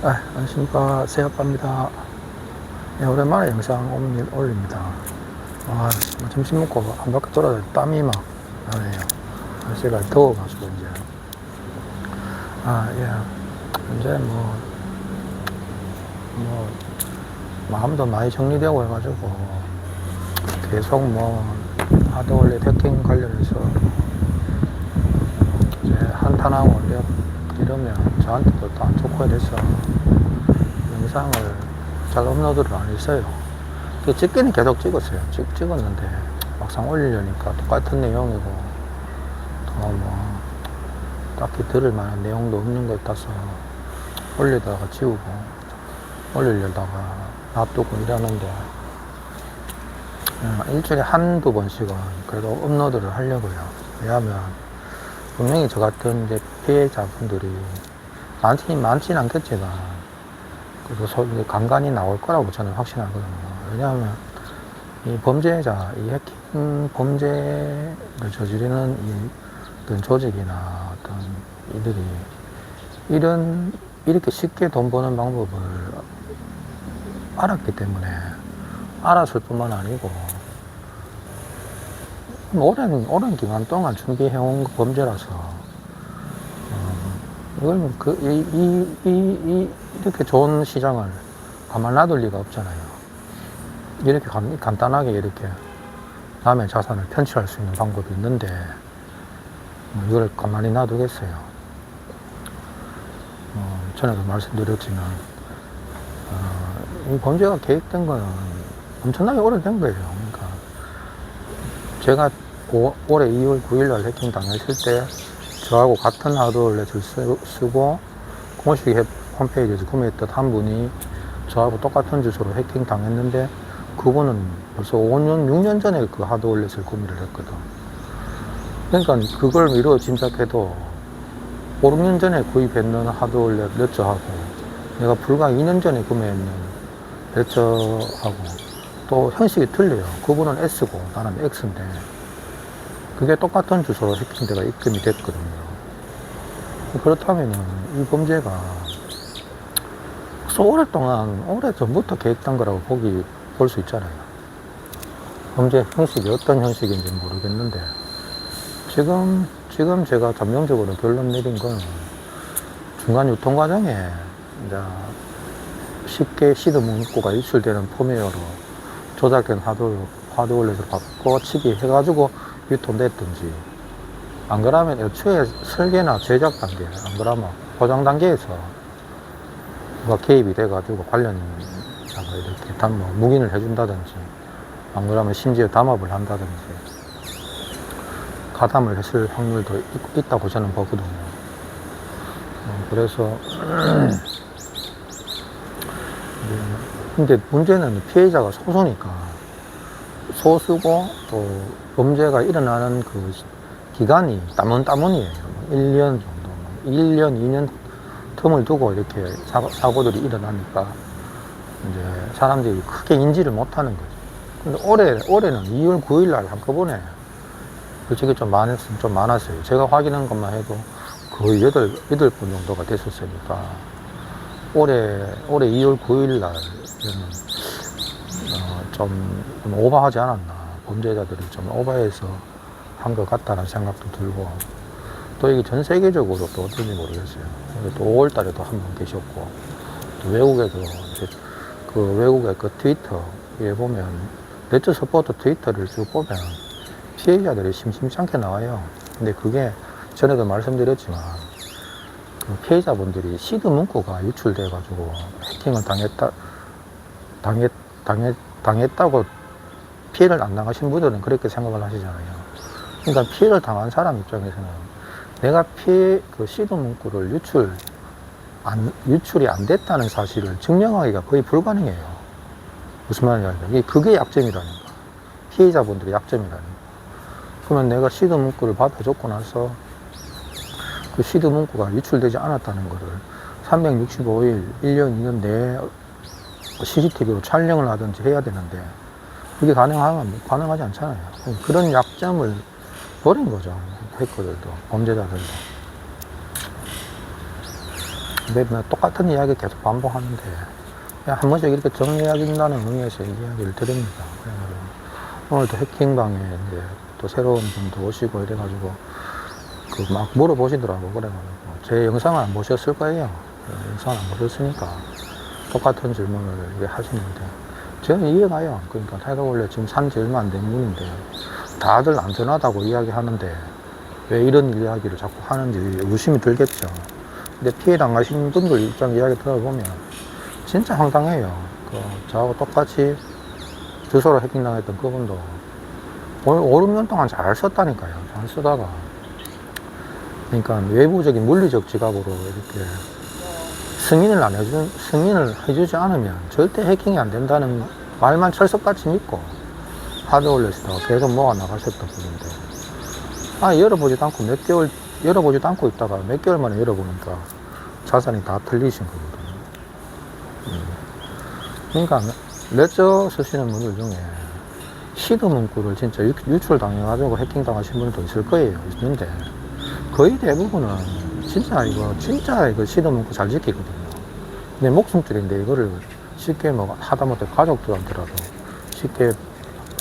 안녕하십니까. 새아빠입니다. 네, 오랜만에 영상 올립니다. 점심 먹고 한 바퀴 돌아다 땀이 막 나네요. 날씨가 더워가지고, 이제. 이제 마음도 많이 정리되고 해가지고, 계속 하드월렛 해킹 관련해서, 이제 한탄하고 이러면 저한테도 또 안 좋고 해서, 영상을 잘 업로드를 안 했어요. 찍기는 계속 찍었어요. 찍었는데 막상 올리려니까 똑같은 내용이고 또 딱히 들을 만한 내용도 없는 것 같아서 올리다가 지우고 올리려다가 놔두고 이러는데 일주일에 한두 번씩은 그래도 업로드를 하려고요. 왜냐하면 분명히 저 같은 이제 피해자분들이 많진 않겠지만 그래도 간간히 나올 거라고 저는 확신하거든요. 왜냐하면 이 범죄자, 이 해킹 범죄를 저지르는 어떤 조직이나 어떤 이들이 이렇게 쉽게 돈 버는 방법을 알았기 때문에, 알았을 뿐만 아니고 오랜 기간 동안 준비해온 범죄라서 이걸 이렇게 좋은 시장을 가만 놔둘 리가 없잖아요. 이렇게 간단하게 이렇게 남의 자산을 편취할 수 있는 방법이 있는데 이걸 가만히 놔두겠어요. 전에도 말씀드렸지만 이 범죄가 계획된 거는 엄청나게 오래된 거예요. 그러니까 제가 올해 2월 9일날 해킹 당했을 때 저하고 같은 하드월렛을 쓰고 공식 홈페이지에서 구매했던 한 분이 저하고 똑같은 주소로 해킹 당했는데, 그분은 벌써 5년, 6년 전에 그 하드월렛을 구매를 했거든. 그러니까 그걸 미루어 짐작해도 5, 6년 전에 구입했는 하드월렛 레저하고 내가 불과 2년 전에 구매했는 레저하고 또 형식이 틀려요. 그분은 S고 나는 X인데 그게 똑같은 주소로 해킹돼가 입금이 됐거든요. 그렇다면 이 범죄가 오래전부터 계획된 거라고 볼 수 있잖아요. 범죄 형식이 어떤 형식인지 모르겠는데, 지금 제가 감정적으로 결론 내린 건 중간 유통 과정에 이제 쉽게 시드 문구가 유출되는 펌웨어로 조작된 하드월렛을 바꿔치기 해가지고 유통됐든지, 안 그러면 애초에 설계나 제작 단계, 안 그러면 포장 단계에서 누가 개입이 돼가지고 관련자가 이렇게 묵인을 해준다든지, 안 그러면 심지어 담합을 한다든지 가담을 했을 확률도 있다고 저는 보거든요. 그래서 근데 문제는 피해자가 소수니까, 소수고 또 범죄가 일어나는 그 기간이 따문따문이에요. 1년 정도, 1년, 2년 틈을 두고 이렇게 사고들이 일어나니까 이제 사람들이 크게 인지를 못하는 거죠. 근데 올해는 2월 9일 날 한꺼번에 솔직히 좀 많았어요. 제가 확인한 것만 해도 거의 8분 정도가 됐었으니까, 올해 2월 9일 날 좀 오버하지 않았나. 범죄자들이 좀 오버해서 한 것 같다는 생각도 들고, 또 이게 전 세계적으로 또 어떤지 모르겠어요. 또 5월 달에도 한 분 계셨고, 또 외국에도 외국의 그 트위터에 보면, 레저 서포터 트위터를 쭉 보면 피해자들이 심심치 않게 나와요. 근데 그게 전에도 말씀드렸지만, 그 피해자분들이 시드 문구가 유출돼가지고 해킹을 당했다고 피해를 안 당하신 분들은 그렇게 생각을 하시잖아요. 그러니까 피해를 당한 사람 입장에서는 내가 그 시드 문구를 유출이 안 됐다는 사실을 증명하기가 거의 불가능해요. 무슨 말이냐면 그게 약점이라니까. 피해자분들의 약점이라니까. 그러면 내가 시드 문구를 받아줬고 나서 그 시드 문구가 유출되지 않았다는 것을 365일, 1년, 2년 내에 CCTV로 촬영을 하든지 해야 되는데, 그게 가능하지 않잖아요. 그런 약점을 버린 거죠. 해커들도, 범죄자들도. 매번 똑같은 이야기 계속 반복하는데, 그냥 한 번씩 이렇게 정리해야된다는 의미에서 이야기를 드립니다. 그래가지고 오늘도 해킹방에 이제 또 새로운 분도 오시고 이래가지고 그 막 물어보시더라고. 그래가지고 제 영상을 안 보셨을 거예요. 영상을 안 보셨으니까 똑같은 질문을 이렇게 하시는데 저는 이해가요. 그러니까 해가 원래 지금 산지 얼마 안 된 분인데 다들 안전하다고 이야기하는데 왜 이런 이야기를 자꾸 하는지 의심이 들겠죠. 근데 피해 당하신 분들 입장 이야기 들어보면 진짜 황당해요. 저하고 똑같이 주소로 해킹당했던 그분도 5, 6년 동안 잘 썼다니까요. 잘 쓰다가. 그러니까 외부적인 물리적 지갑으로 이렇게 승인을 해주지 않으면 절대 해킹이 안 된다는 말만 철석같이 믿고 하드월렛에다가 계속 모아 나가셨던 분인데, 열어보지도 않고 열어보지도 않고 있다가 몇 개월 만에 열어보니까 자산이 다 털리신 거거든요. 그러니까 레저 쓰시는 분들 중에 시드 문구를 진짜 유출당해가지고 해킹당하신 분도 있을 거예요. 있는데 거의 대부분은 진짜 이거 시드 문구 잘 지키거든요. 내 목숨줄인데 이거를 쉽게 뭐 하다못해 가족들한테라도 쉽게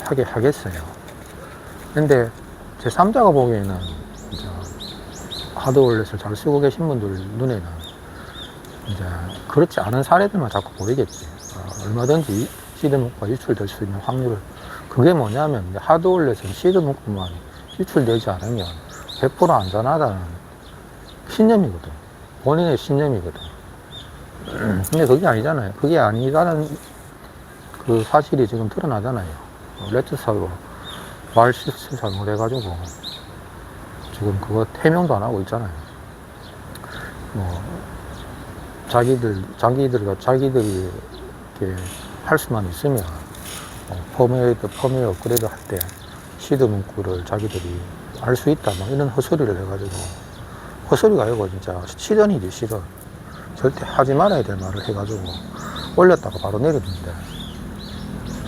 하게 하겠어요. 근데 제 3자가 보기에는 이제 하드월렛을 잘 쓰고 계신 분들 눈에는 이제 그렇지 않은 사례들만 자꾸 보이겠지. 얼마든지 시드 문구가 유출될 수 있는 확률을. 그게 뭐냐면 하드월렛은 시드 문구만 유출되지 않으면 100% 안전하다는 신념이거든. 본인의 신념이거든. 근데 그게 아니잖아요. 그게 아니라는 그 사실이 지금 드러나잖아요. 레트사로 말 실수 잘못해가지고 지금 그거 해명도 안 하고 있잖아요. 뭐 자기들이 이렇게 할 수만 있으면 펌웨어 업그레이드 할 때 시드 문구를 자기들이 알 수 있다 뭐 이런 헛소리를 해가지고, 헛소리가 아니고 진짜 실언이지 실언. 절대 하지 말아야 될 말을 해가지고 올렸다가 바로 내렸는데,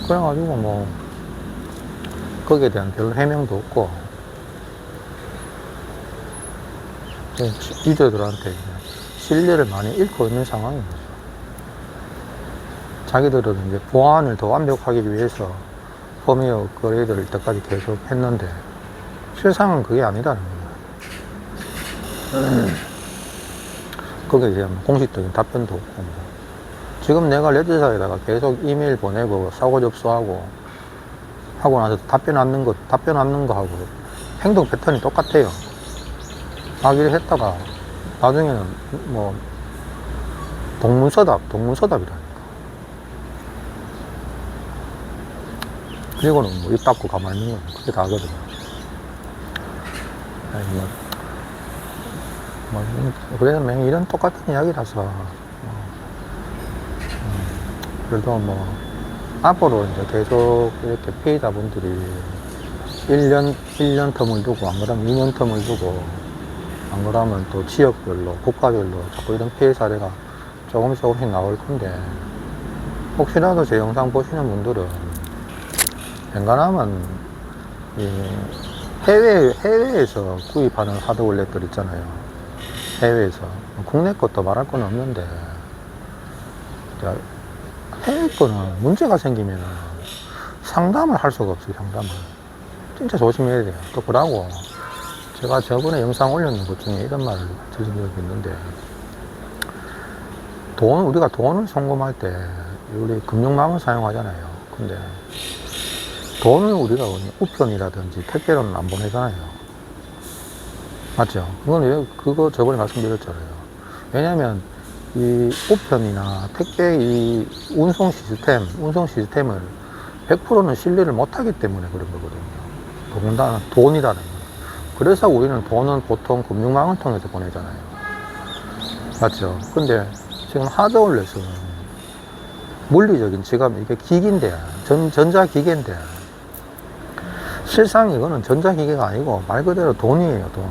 그래가지고 뭐 거기에 대한 별 해명도 없고 유저들한테 신뢰를 많이 잃고 있는 상황인 거죠. 자기들은 이제 보안을 더 완벽하기 위해서 펌웨어 업그레이드를 이때까지 계속 했는데 실상은 그게 아니라는 거예요. 거기에 대한 공식적인 답변도 없고, 뭐. 지금 내가 레드사에다가 계속 이메일 보내고 사고 접수하고 하고 나서 답변 않는 거 하고 행동 패턴이 똑같아요. 하기를 했다가 나중에는 뭐 동문서답이라니까. 그리고는 뭐 입 닫고 가만히 있는 거예요. 그게 다거든요. 그래서 이런 똑같은 이야기라서 그래도 뭐 앞으로 이제 계속 이렇게 피해자분들이 1년 텀을 두고 안 그러면 2년 텀을 두고 안 그러면 또 지역별로 국가별로 자꾸 이런 피해 사례가 조금씩 나올 건데, 혹시라도 제 영상 보시는 분들은 웬간하면 해외에서 구입하는 하드월렛들 있잖아요. 해외에서. 국내 것도 말할 건 없는데 해외 거는 문제가 생기면 상담을 할 수가 없어요. 상담을 진짜 조심해야 돼요. 또 그러고 제가 저번에 영상 올렸는 것 중에 이런 말을 들은 적이 있는데, 우리가 돈을 송금할 때 우리 금융망을 사용하잖아요. 근데 돈을 우리가 우편이라든지 택배로는 안 보내잖아요. 맞죠? 그거 저번에 말씀드렸잖아요. 왜냐면 이 우편이나 택배 이 운송 시스템을 100%는 신뢰를 못하기 때문에 그런 거거든요. 돈이라는 거. 그래서 우리는 돈은 보통 금융망을 통해서 보내잖아요. 맞죠? 근데 지금 하드월렛은 물리적인 지갑, 이게 기기인데, 전자기계인데, 실상 이거는 전자기계가 아니고 말 그대로 돈이에요, 돈.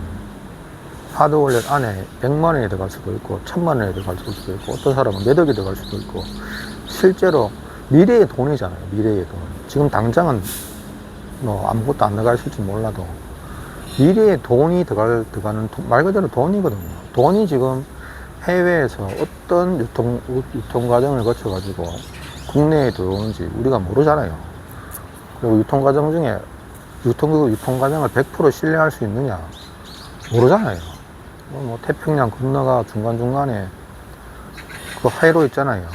하드월렛 안에 100만 원이 들어갈 수도 있고 1000만 원이 들어갈 수도 있고 어떤 사람은 몇 억이 들어갈 수도 있고, 실제로 미래의 돈이잖아요. 미래의 돈. 지금 당장은 뭐 아무것도 안 들어가 있을지 몰라도 미래의 돈이 들어가는 말 그대로 돈이거든요. 돈이 지금 해외에서 어떤 유통 과정을 거쳐가지고 국내에 들어오는지 우리가 모르잖아요. 그리고 유통 과정 중에 유통 과정을 100% 신뢰할 수 있느냐? 모르잖아요. 뭐 태평양 건너가 중간중간에 그 해로 있잖아요.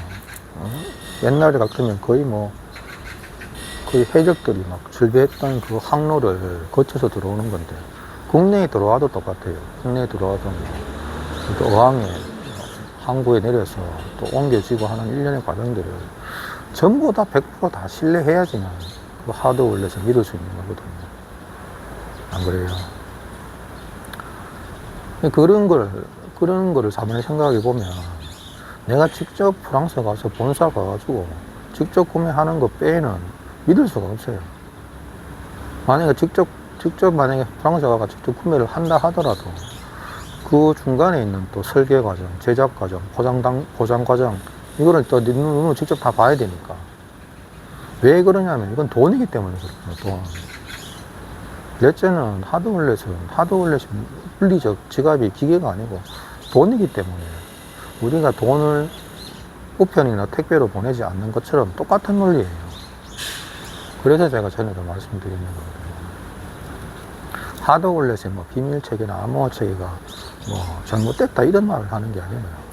옛날에 같으면 거의 해적들이 막 즐비했던 그 항로를 거쳐서 들어오는 건데, 국내에 들어와도 똑같아요. 국내에 들어와도 또 어항에 항구에 내려서 또 옮겨지고 하는 일련의 과정들을 전부 다 100% 신뢰해야지만 그 하드월렛을 믿을 수 있는 거거든요. 안 그래요? 그런 거를 가만히 생각해 보면, 내가 직접 프랑스 가서 본사 가가지고 직접 구매하는 거 빼는 믿을 수가 없어요. 만약에 직접 만약에 프랑스 가가 직접 구매를 한다 하더라도 그 중간에 있는 또 설계 과정, 제작 과정, 포장 과정, 이거를 또 눈으로 직접 다 봐야 되니까. 왜 그러냐면 이건 돈이기 때문에 그렇거든요. 돈. 넷째는 하드월렛이 물리적 지갑이 기계가 아니고 돈이기 때문에 우리가 돈을 우편이나 택배로 보내지 않는 것처럼 똑같은 논리예요. 그래서 제가 전에도 말씀드리는 거거든요. 하드월렛의 뭐 비밀체계나 암호화체계가 뭐 잘못됐다 이런 말을 하는 게 아니에요.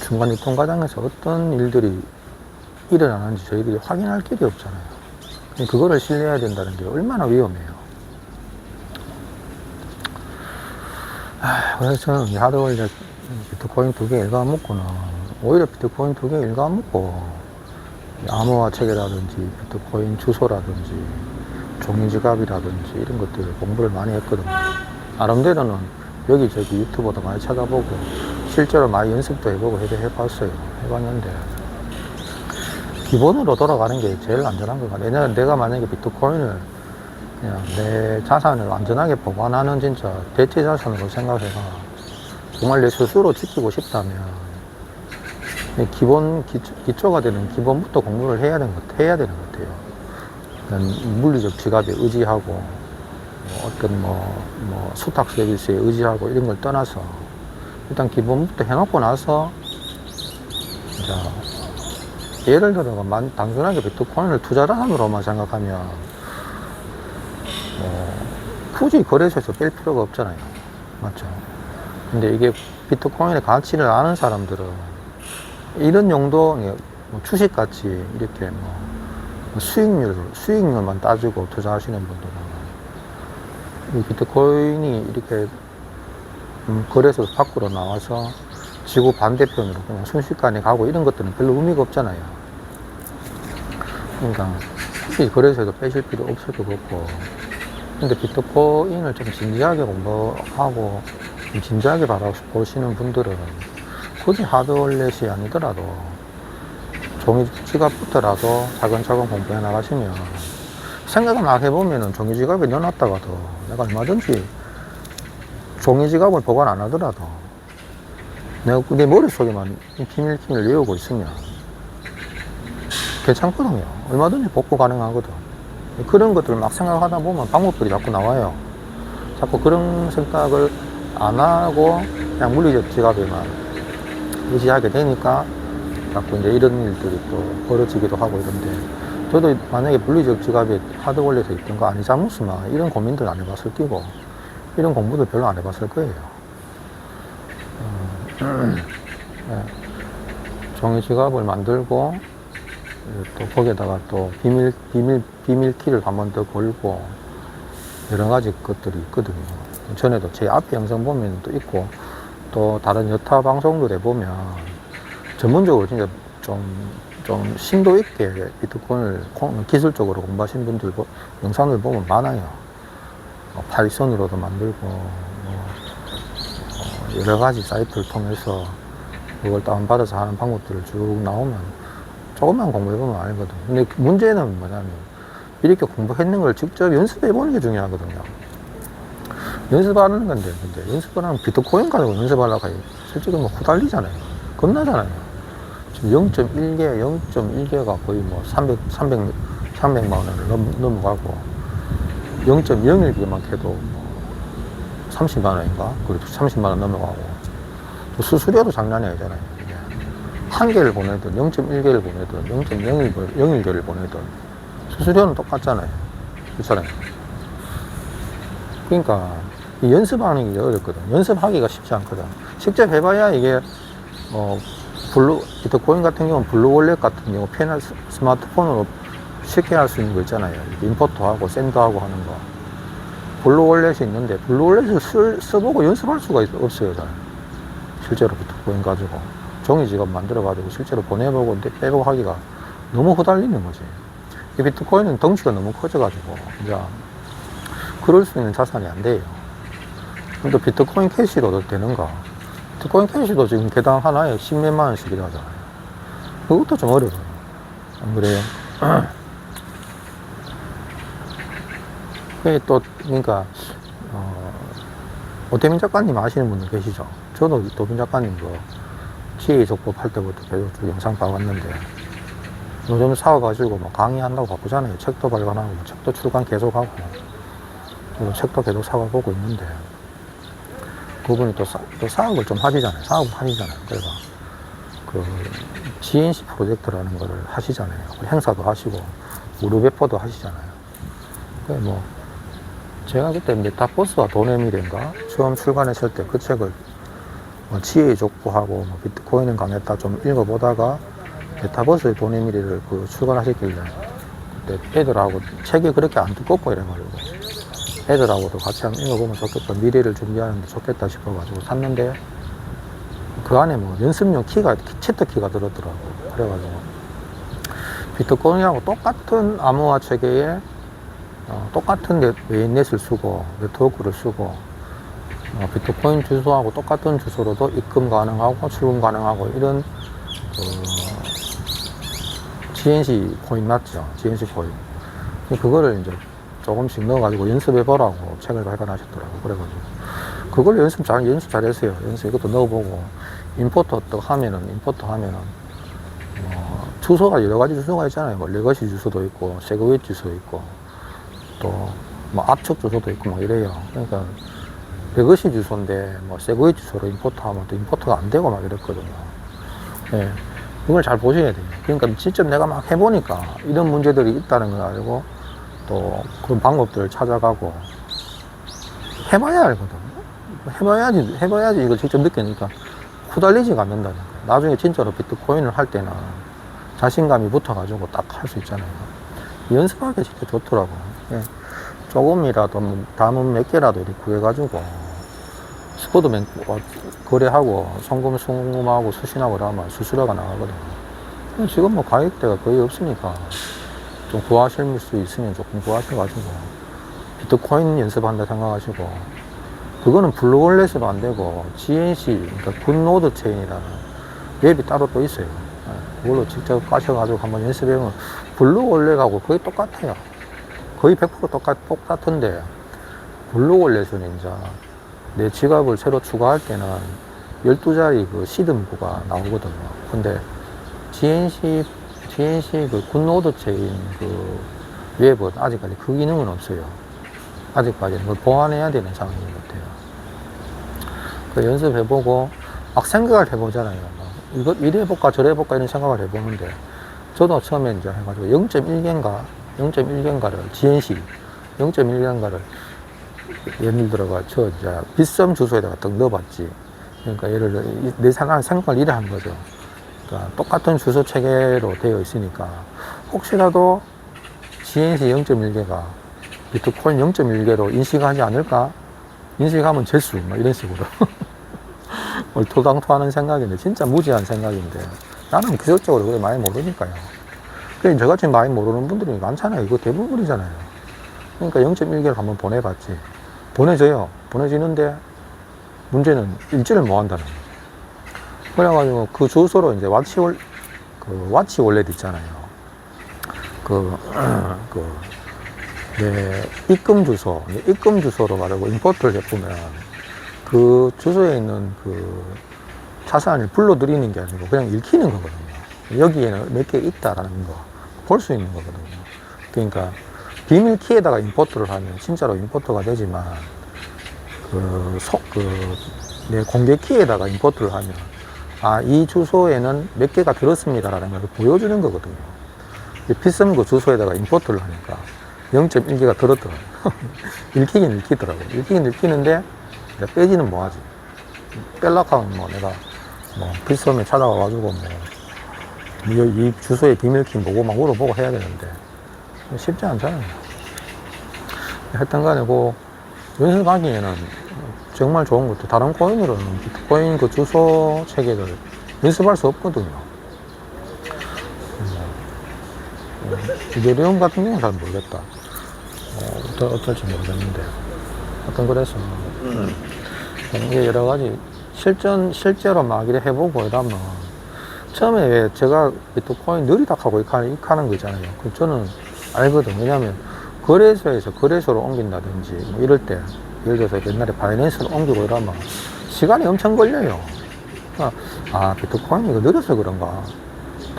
중간 유통 과정에서 어떤 일들이 일어나는지 저희들이 확인할 길이 없잖아요. 그거를 신뢰해야 된다는 게 얼마나 위험해요. 그래서 저는 이 하드월렛 비트코인 2개 일가먹고는 오히려 비트코인 2개 일가먹고 암호화 체계라든지 비트코인 주소라든지 종이지갑이라든지 이런 것들을 공부를 많이 했거든요. 나름대로는 여기저기 유튜버도 많이 찾아보고 실제로 많이 연습도 해보고 해봤는데 기본으로 돌아가는 게 제일 안전한 것 같아요. 왜냐면 내가 만약에 비트코인을 그냥 내 자산을 안전하게 보관하는 진짜 대체 자산으로 생각해서 정말 내 스스로 지키고 싶다면 기초가 되는 기본부터 공부를 해야 되는 것 같아요. 물리적 지갑에 의지하고 어떤 수탁 서비스에 의지하고 이런 걸 떠나서 일단 기본부터 해놓고 나서 이제 예를 들어 단순하게 비트코인을 투자자산으로만 생각하면 굳이 거래소에서 뺄 필요가 없잖아요. 맞죠? 근데 이게 비트코인의 가치를 아는 사람들은 이런 용도, 주식같이 이렇게 수익률만 따지고 투자하시는 분들은 이 비트코인이 이렇게 거래소 밖으로 나와서 지구 반대편으로 그냥 순식간에 가고 이런 것들은 별로 의미가 없잖아요. 그러니까 굳이 거래소에도 빼실 필요 없을 것 같고, 근데 비트코인을 좀 진지하게 공부하고 좀 진지하게 바라보시는 분들은 굳이 하드월렛이 아니더라도 종이 지갑부터라도 차근차근 공부해 나가시면, 생각을 막 해보면은 종이 지갑에 넣어놨다가도 내가 얼마든지 종이 지갑을 보관 안 하더라도 내가 내 머릿속에만 비밀키를 외우고 있으면 괜찮거든요. 얼마든지 복구 가능하거든. 그런 것들을 막 생각하다 보면 방법들이 자꾸 나와요. 자꾸 그런 생각을 안 하고 그냥 물리적 지갑에만 의지하게 되니까 자꾸 이제 이런 일들이 또 벌어지기도 하고 이런데, 저도 만약에 물리적 지갑에 하드월렛에 있던 거 아니 잘못으면 이런 고민들 안 해봤을 끼고 이런 공부도 별로 안 해봤을 거예요. 네. 종이 지갑을 만들고 또 거기에다가 또 비밀 키를 한 번 더 걸고 여러 가지 것들이 있거든요. 전에도 제 앞에 영상 보면 또 있고, 또 다른 여타 방송들에 보면 전문적으로 진짜 좀 심도 있게 비트코인을 기술적으로 공부하신 분들 영상을 보면 많아요. 파이썬으로도 만들고 여러 가지 사이트를 통해서 그걸 다운받아서 하는 방법들을 쭉 나오면 조금만 공부해보면 알거든. 근데 문제는 뭐냐면 이렇게 공부했는 걸 직접 연습해보는 게 중요하거든요. 연습하는 건데, 근데 연습을 하면 비트코인 가지고 연습하려고 해요. 솔직히 후달리잖아요. 겁나잖아요. 지금 0.1개가 거의 300만 원을 넘어가고 0.01개만 해도 30만 원인가? 그래도 30만 원 넘어가고. 또 수수료도 장난이 아니잖아요. 이게. 한 개를 보내든 0.1개를 보내든 0.01개를 보내든 수수료는 똑같잖아요. 그렇잖아요. 그러니까 이 연습하는 게 어렵거든. 연습하기가 쉽지 않거든. 직접 해봐야 이게 비트코인 같은 경우는 블루월렛 같은 경우 스마트폰으로 쉽게 할 수 있는 거 있잖아요. 임포트하고 샌드하고 하는 거. 블루월렛이 있는데 블루월렛을 써보고 연습할 수가 없어요. 잘. 실제로 비트코인 가지고 종이 지갑 만들어 가지고 실제로 보내보고 빼보고 하기가 너무 후달리는 거지. 이 비트코인은 덩치가 너무 커져 가지고 이제 그럴 수 있는 자산이 안 돼요. 근데 비트코인 캐시로도 되는가? 비트코인 캐시도 지금 개당 하나에 10몇만 원씩이라 하잖아요. 그것도 좀 어려워요. 안 그래요? 그게 또, 그러니까, 오태민 작가님 아시는 분들 계시죠? 저도 오태민 작가님 지혜적법 할 때부터 계속 쭉 영상 봐왔는데, 요즘 사와가지고 뭐 강의한다고 바쁘잖아요. 책도 발간하고, 책도 출간 계속하고, 그리고 책도 계속 사와보고 있는데, 그분이 또 사업을 좀 하시잖아요. 사업을 하시잖아요. 그래서, GNC 프로젝트라는 거를 하시잖아요. 행사도 하시고, 무료 배포도 하시잖아요. 제가 그때 메타버스와 돈의 미래인가 처음 출간했을 때 그 책을 지혜의 족보하고 비트코인을 강했다 좀 읽어보다가 메타버스의 돈의 미래를 출간하셨길래 그때 애들하고 책이 그렇게 안 두껍고 이래가지고 애들하고도 같이 한번 읽어보면 좋겠다, 미래를 준비하는데 좋겠다 싶어가지고 샀는데 그 안에 연습용 챕터 키가 들었더라고. 그래가지고 비트코인하고 똑같은 암호화 체계에 똑같은 메인넷을 쓰고 네트워크를 쓰고 비트코인 주소하고 똑같은 주소로도 입금 가능하고 출금 가능하고 이런 GNC 코인 맞죠? GNC 코인 그거를 이제 조금씩 넣어가지고 연습해보라고 책을 발간하셨더라고. 그래가지고 그걸 연습 잘했어요. 이것도 넣어보고 임포트 하면은 주소가 여러 가지 주소가 있잖아요. 레거시 주소도 있고 세그웨이 주소 있고 또 압축 주소도 있고 이래요. 그러니까 레거시 주소인데 세그웨이 주소로 임포트하면 또 임포트가 안 되고 이랬거든요. 예, 이걸 잘 보셔야 돼요. 그러니까 직접 내가 막 해보니까 이런 문제들이 있다는 걸 알고 또 그런 방법들을 찾아가고 해봐야 알거든. 해봐야지 이걸 직접 느끼니까 후달리지가 않는다는 거예요. 나중에 진짜로 비트코인을 할 때는 자신감이 붙어가지고 딱 할 수 있잖아요. 연습하기 진짜 좋더라고. 예. 조금이라도 담은 몇 개라도 이렇게 구해가지고 스쿼드 거래하고 송금하고 수신하고 그러면 수수료가 나가거든요. 지금 가격대가 거의 없으니까 좀 구하실 수 있으면 조금 구하셔가지고 비트코인 연습한다 생각하시고 그거는 블루월렛으로 안 되고 GNC 그러니까 굿노드 체인이라는 웹이 따로 또 있어요. 그걸로 직접 까셔가지고 한번 연습해보면 블루월렛하고 거의 똑같아요. 거의 100% 똑같은데 블루월렛은 이제 내 지갑을 새로 추가할 때는 12자리 시드문구가 나오거든요. 근데 GNC 굿노드 체인 웹은 아직까지 그 기능은 없어요. 아직까지는 그걸 보완해야 되는 상황인 것 같아요. 연습해보고 막 생각을 해보잖아요. 이거 이래 해볼까 저래 해볼까 이런 생각을 해보는데 저도 처음에 이제 해가지고 0.1개인가를 GNC 0.1개인가를 예를 들어가 이제 빗썸 주소에다가 딱 넣어봤지. 그러니까 예를 들어 내 생각을 이래 한 거죠. 그러니까 똑같은 주소 체계로 되어 있으니까 혹시라도 GNC 0.1개가 비트코인 0.1개로 인식하지 않을까? 인식하면 재수 이런 식으로 얼토당토하는 생각인데 진짜 무지한 생각인데 나는 기술적으로 그게 많이 모르니까요. 그래 저같이 많이 모르는 분들이 많잖아요. 이거 대부분이잖아요. 그러니까 0.1개를 한번 보내봤지. 보내지는데 문제는 일지를 못 한다는 거예요. 그래가지고 그 주소로 이제 와치 월렛 있잖아요. 내 입금 주소로 말하고 임포트를 해보면 그 주소에 있는 자산을 불러들이는 게 아니고 그냥 읽히는 거거든요. 여기에는 몇 개 있다라는 거 볼 수 있는 거거든요. 그러니까 비밀 키에다가 임포트를 하면 진짜로 임포트가 되지만 내 공개키에다가 임포트를 하면, 아, 이 주소에는 몇 개가 들었습니다라는 걸 보여주는 거거든요. 피썸 그 주소에다가 임포트를 하니까 0.1개가 들었더라고요. 읽히긴 읽히더라고요. 읽히긴 읽히는데, 내가 빼지는 뭐하지? 뺄라고 하면 뭐 내가 뭐 피썸에 찾아가가지고 이 주소의 비밀키 보고 막 물어보고 해야 되는데, 쉽지 않잖아요. 하여튼 간에 연습하기에는 정말 좋은 것도, 다른 코인으로는 비트코인 그 주소 체계를 연습할 수 없거든요. 이데리움 같은 경우는 잘 모르겠다. 어떨지 모르겠는데. 하여튼 그래서, 이게 여러 가지 실제로 막 이래 해보고 이러면, 처음에 왜 제가 비트코인 느리다 하고 익하는 거 있잖아요. 그 저는 알거든. 왜냐면 거래소에서 거래소로 옮긴다든지 뭐 이럴 때, 예를 들어서 옛날에 바이낸스로 옮기고 이러면 시간이 엄청 걸려요. 아, 비트코인이 느려서 그런가.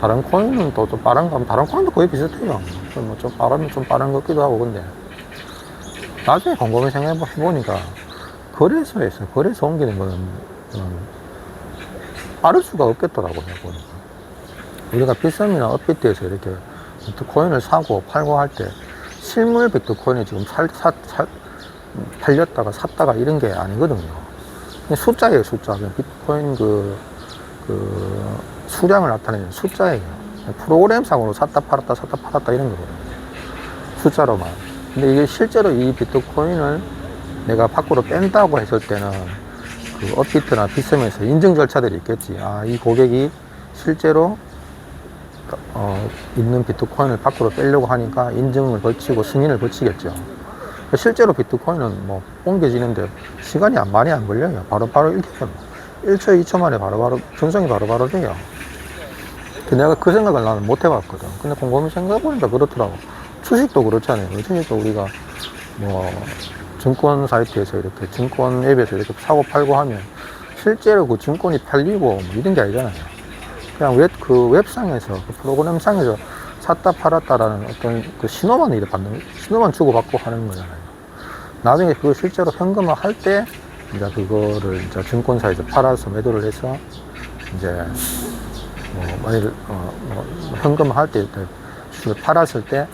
다른 코인은 또 좀 빠른가 하면 다른 코인도 거의 비슷해요. 뭐 좀 빠르면 좀 빠른 것 같기도 하고. 근데 나중에 곰곰이 생각해보니까 거래소 옮기는 거는 빠를 수가 없겠더라고요. 보니까. 우리가 비썸이나 업비트에서 이렇게 비트코인을 사고 팔고 할 때 실물 비트코인이 지금 팔렸다가 샀다가 이런 게 아니거든요. 그냥 숫자예요, 숫자. 그냥 비트코인 수량을 나타내는 숫자예요. 프로그램상으로 샀다 팔았다 이런 거거든요. 숫자로만. 근데 이게 실제로 이 비트코인을 내가 밖으로 뺀다고 했을 때는 그 업비트나 비썸에서 인증 절차들이 있겠지. 아, 이 고객이 실제로 있는 비트코인을 밖으로 빼려고 하니까 인증을 거치고 승인을 거치겠죠. 실제로 비트코인은 뭐 옮겨지는데 시간이 많이 안 걸려요. 바로 이렇게 1초, 2초 만에 바로 전송이 바로 돼요. 내가 그 생각을 나는 못 해봤거든. 근데 곰곰이 생각해보니까 그렇더라고. 주식도 그렇잖아요. 주식도 우리가 뭐 증권 사이트에서 이렇게 증권 앱에서 이렇게 사고 팔고 하면 실제로 그 증권이 팔리고 뭐 이런 게 아니잖아요. 그냥 웹상에서 그 프로그램상에서 샀다 팔았다라는 어떤 그 신호만 신호만 주고받고 하는 거잖아요. 나중에 그거 실제로 현금화 할 때 이제 그거를 이제 증권사에서 팔아서 매도를 해서 이제 만일 현금화 할 때 팔았을 때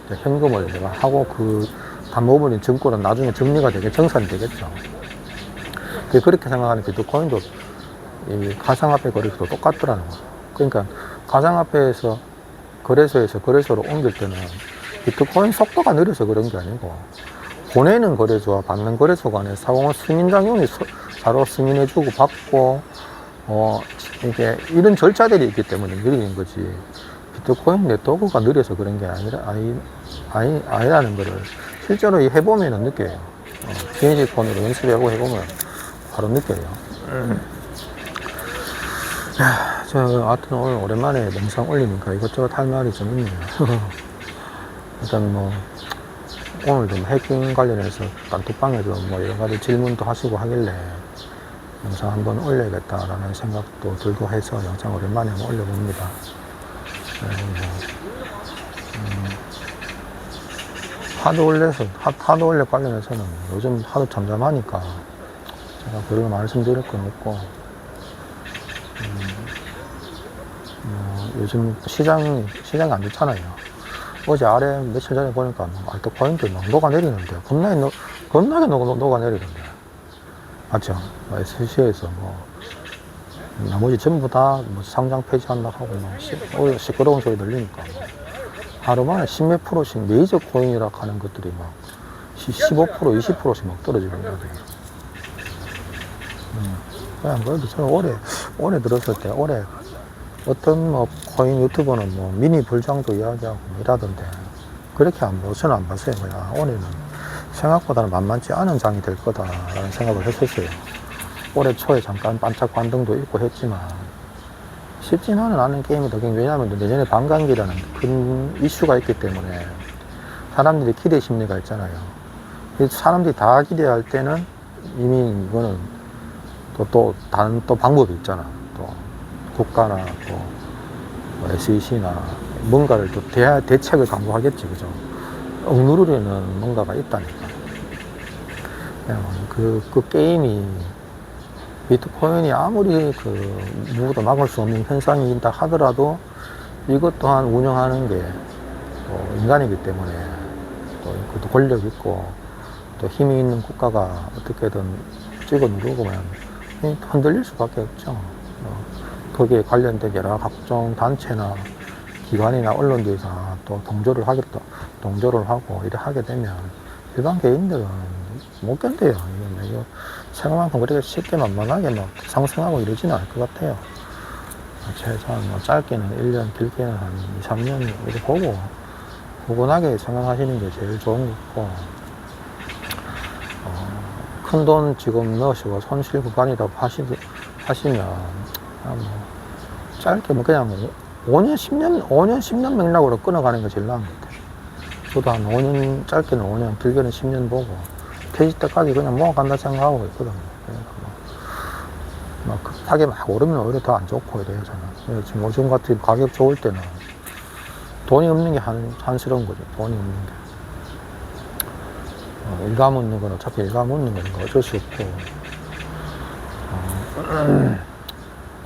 현금을 내가 하고 그 담보물인 증권은 나중에 정리가 정산이 되겠죠. 그렇게 생각하는 비트코인도 이 가상화폐 거래소도 똑같더라는 거예요. 그러니까 가상화폐에서 거래소에서 거래소로 옮길 때는 비트코인 속도가 느려서 그런 게 아니고 보내는 거래소와 받는 거래소 간에 상호 승인장용이 서로 승인해주고 받고 이게 이런 절차들이 있기 때문에 느린 거지. 비트코인 네트워크가 느려서 그런 게 아니라는 거를 실제로 해보면 느껴요. 비행식 폰으로 연습하고 해보면 바로 느껴요. 하여튼 오늘 오랜만에 영상 올리니까 이것저것 할 말이 좀 있네요. 일단 오늘도 해킹 관련해서 단톡방에도 여러 가지 질문도 하시고 하길래 영상 한번 올려야겠다라는 생각도 들고 해서 영상 오랜만에 한번 올려봅니다. 하드월렛 관련해서는 요즘 하도 잠잠하니까 제가 별로 말씀드릴 건 없고, 요즘 시장이 안 좋잖아요. 어제 아래 며칠 전에 보니까 알트코인들 녹아내리는데, 겁나게 녹아내리던데. 맞죠? SC에서 나머지 전부 다 상장 폐지한다고 하고, 시끄러운 소리 들리니까. 하루 만에 10몇 프로씩 메이저 코인이라 하는 것들이 15%, 20%씩 떨어지고 있거든요. 그냥 그래도 저는 올해 들었을 때, 올해 어떤 코인 유튜버는 미니 불장도 이야기하고 이라던데, 그렇게 저는 안 봤어요. 그냥 올해는 생각보다는 만만치 않은 장이 될 거다라는 생각을 했었어요. 올해 초에 잠깐 반짝 반등도 있고 했지만, 쉽지는 않은 게임이다. 왜냐하면 내년에 반감기라는 큰 이슈가 있기 때문에 사람들이 기대 심리가 있잖아요. 사람들이 다 기대할 때는 이미 이거는 다른 방법이 있잖아. 또 국가나 또 SEC나 뭔가를 또 대책을 강구하겠지, 그죠? 억누르려는 뭔가가 있다니까. 그 게임이 비트코인이 아무리 누구도 막을 수 없는 현상이다 하더라도 이것 또한 운영하는 게 인간이기 때문에 또 그것도 권력 있고 또 힘이 있는 국가가 어떻게든 찍어 누르고만 흔들릴 수밖에 없죠. 거기에 관련된 여러 각종 단체나 기관이나 언론들이나 또 동조를 하고 이렇게 하게 되면 일반 개인들은 못 견뎌요. 이거 생각만큼 그렇게 쉽게 만만하게 막 상승하고 이러지는 않을 것 같아요. 최소한 뭐 짧게는 1년, 길게는 한 2, 3년 이렇게 보고 포근하게 생각하시는 게 제일 좋은 것 같고, 큰 돈 지금 넣으시고 손실 구간이라고 하시면 뭐 짧게 뭐 그냥 5년, 10년 맥락으로 끊어가는 게 제일 나은 것 같아요. 저도 한 5년, 짧게는 5년, 길게는 10년 보고 퇴직 때까지 그냥 모아간다 생각하고 있거든요. 그러니까 막 급하게 막 오르면 오히려 더 안 좋고 이래요, 저는. 지금 요즘 같은 가격 좋을 때는 돈이 없는 게 한스러운 거죠. 돈이 없는 게. 일가묻는 건 어차피 일가묻는 거니까 어쩔 수 없고,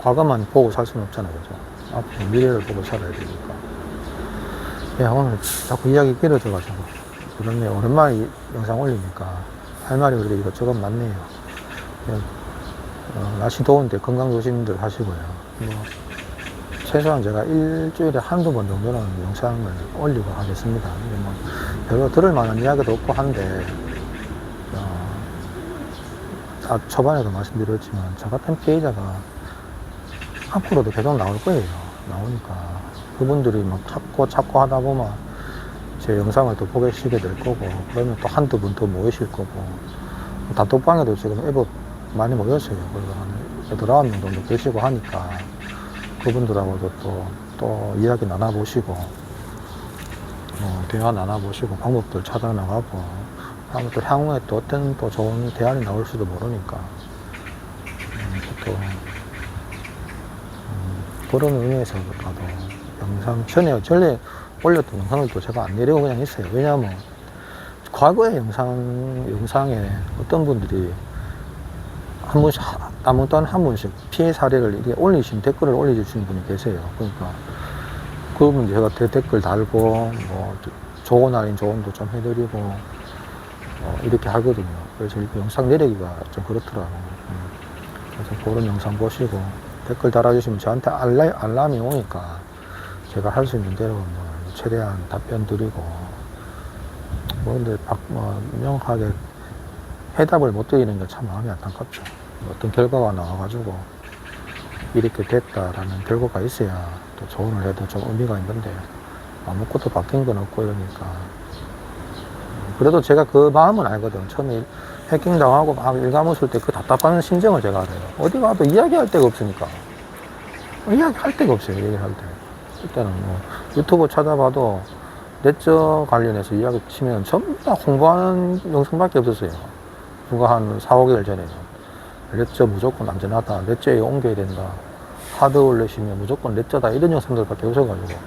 과거만 보고 살 수는 없잖아요, 그죠? 앞으로 미래를 보고 살아야 되니까. 야, 오늘 자꾸 이야기 길어져가지고. 그렇네. 오랜만에 영상 올리니까 할 말이 그래도 이것저것 많네요. 날씨 더운데 건강 조심들 하시고요. 뭐, 최소한 제가 일주일에 한두 번 정도는 영상을 올리고 하겠습니다. 뭐 별로 들을 만한 이야기도 없고 한데, 초반에도 말씀드렸지만, 저 같은 피해자가 앞으로도 계속 나올 거예요. 나오니까. 그분들이 막 찾고 하다 보면 제 영상을 또 보시게 될 거고, 그러면 또 한두 분 더 모이실 거고, 단톡방에도 지금 애법 많이 모였어요. 그래서 한 8, 9명 정도 계시고 하니까, 그분들하고도 또 이야기 나눠보시고, 대화 나눠보시고, 방법들 찾아나가고, 하면 또 향후에 또 어떤 또 좋은 대안이 나올 수도 모르니까, 또, 그런 의미에서도 영상, 전에 올렸던 영상을 또 제가 안 내리고 그냥 있어요. 왜냐하면, 과거의 영상에 어떤 분들이 아무 또 한 분씩 피해 사례를 이렇게 댓글을 올려주시는 분이 계세요. 그러니까 그분들 제가 댓글 달고 뭐 좋은 할인 조언도 좀 해드리고 이렇게 하거든요. 그래서 이렇게 영상 내리기가 좀 그렇더라고요. 그래서 그런 영상 보시고 댓글 달아주시면 저한테 알람이 오니까 제가 할 수 있는 대로 뭐 최대한 답변 드리고, 근데 명확하게 해답을 못 드리는 게 참 마음이 안타깝죠. 어떤 결과가 나와가지고 이렇게 됐다라는 결과가 있어야 또 조언을 해도 좀 의미가 있는데, 아무것도 바뀐 건 없고 이러니까. 그래도 제가 그 마음은 알거든. 처음에 해킹 당하고 막 일감웃을 때 그 답답한 심정을 제가 알아요. 어디 가도 이야기할 데가 없으니까. 이야기할 데가 없어요, 얘기할 때. 그때는 뭐 유튜브 찾아봐도 넷저 관련해서 이야기 치면 전부 다 홍보하는 영상밖에 없었어요. 누가 한 4, 5개월 전에는 넷저 무조건 안전하다, 넷저에 옮겨야 된다, 하드월렛이면 무조건 넷저다, 이런 영상들밖에 없어가지고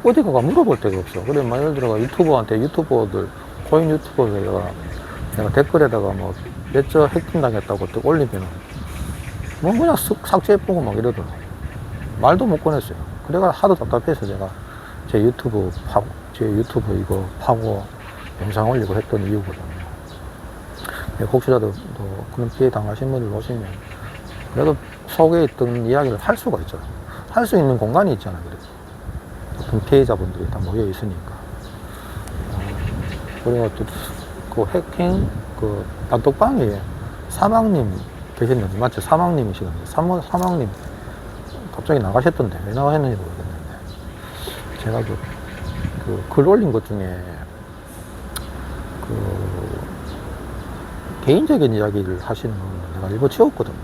어디 가가 물어볼 데가 없어. 그래, 예를 들어가 유튜버들, 코인 유튜버가 내가 댓글에다가 뭐 넷저 해킹 당했다고 또 올리면은 뭐 그냥 삭제해보고 막 이러더라고. 말도 못 꺼냈어요. 그래가 하도 답답해서 제가 제 유튜브 이거 파고 영상 올리고 했던 이유거든요. 혹시라도 또 그런 피해 당하신 분들 오시면 그래도 속에 있던 이야기를 할 수가 있죠. 할 수 있는 공간이 있잖아요. 그래도 어떤 피해자분들이 다 모여 있으니까. 그리고 또 그 해킹 단톡방에 사망님 계셨는데, 맞죠? 사망님이시거든요. 사망님 갑자기 나가셨던데 왜 나가셨는지 모르겠는데, 제가 글 올린 것 중에 개인적인 이야기를 하시는 건 내가 일부 지웠거든요.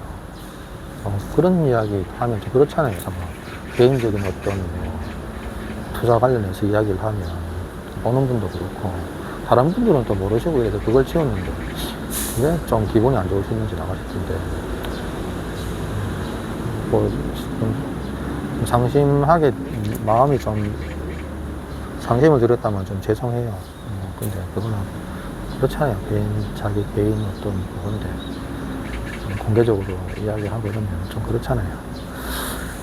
그런 이야기 하면 좀 그렇잖아요. 개인적인 어떤 투자 관련해서 이야기를 하면 보는 분도 그렇고, 다른 분들은 또 모르시고 이래서 그걸 지웠는데 왜 좀 기분이 안 좋으시는지 나가셨던데, 좀 상심하게 마음이 좀 상심을 드렸다면 좀 죄송해요. 근데 그거는 그렇잖아요. 자기 개인 어떤 그건데. 공개적으로 이야기하고 이러면 좀 그렇잖아요.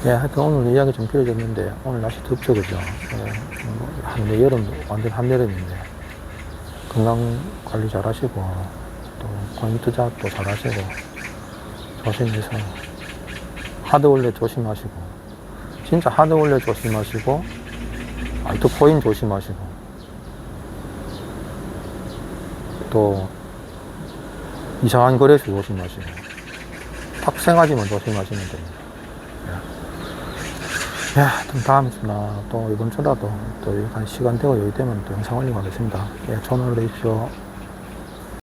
예, 하여튼 오늘 이야기 좀 길어졌는데, 오늘 날씨 덥죠, 그죠? 예, 여름, 완전 한여름인데, 건강 관리 잘 하시고, 또, 고민 투자도 잘 하시고, 조심해서, 하드월렛 조심하시고, 진짜 하드월렛 조심하시고, 알트코인 조심하시고, 또, 이상한 거래소 조심하시고, 탑생하지만 조심하시면 됩니다. 예, 좀 다음 주나 또 이번 주라도 또 시간 되고 여유 되면 또 영상 올리고 하겠습니다. 예, 좋은 하루 되십시오.